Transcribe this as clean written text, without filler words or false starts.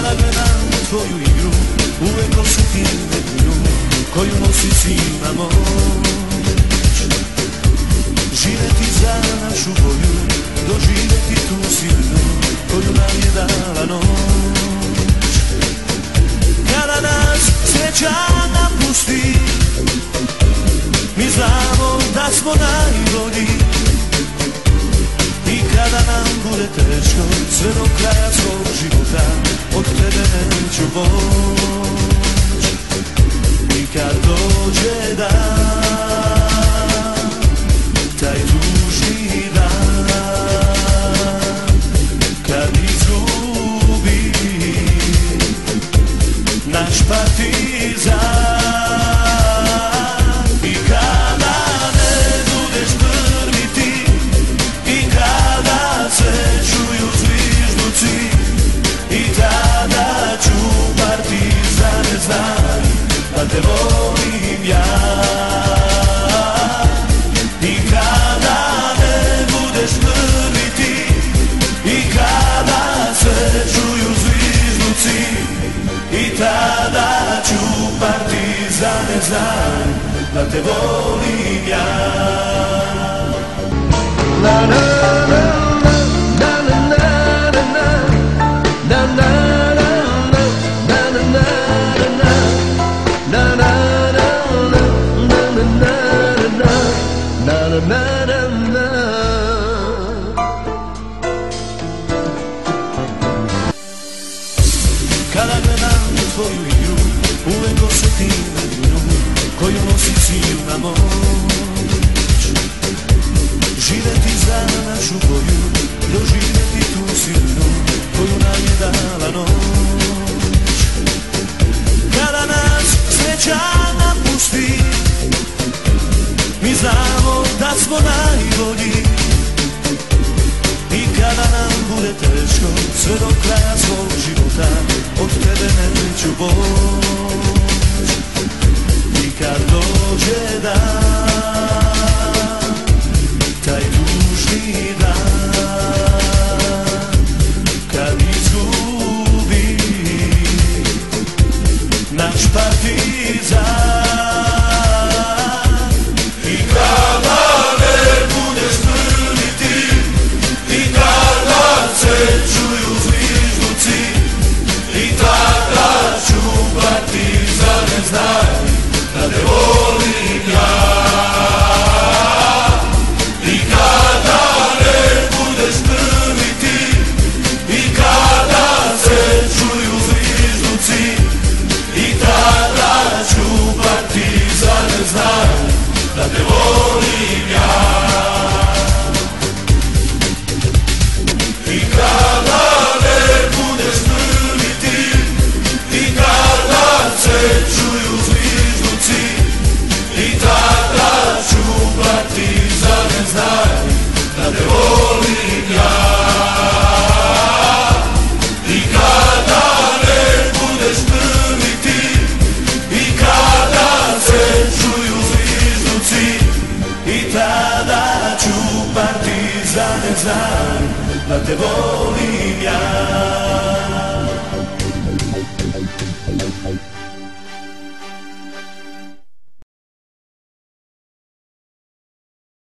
Kada gledam tvoju igru, uvek osjetim vedrinu koju nosi silna moć. Živeti za našu volju, doživeti tu silnu koju nam je dala noć. Kada nas sreća napusti, mi znamo da smo najbolji. I kada nam bude teško, sve do kraja svog života, od tebe neću poć. I kad dođe dan, taj tužni dan, kad izgubi naš partizan, i kada ne budeš prvi ti, i kada se čuju zvižduci, i tada ću partizane znaj da te volim ja. I kada ne budeš prvi ti, i kada se čuju zvižduci, i tada ću partizane znaj da te volim ja. La la la la la la la la la. Kada gledam tvoju igru, uvek osjetim vedrinu koju nosi silna moć. Živeti za našu volju, doživeti tu silnu koju nam je dala noć. Kada nas sreća napusti, mi znamo da smo najbolji. I kada nam bude teško, sve do kraja svog života, od tebe neću poć.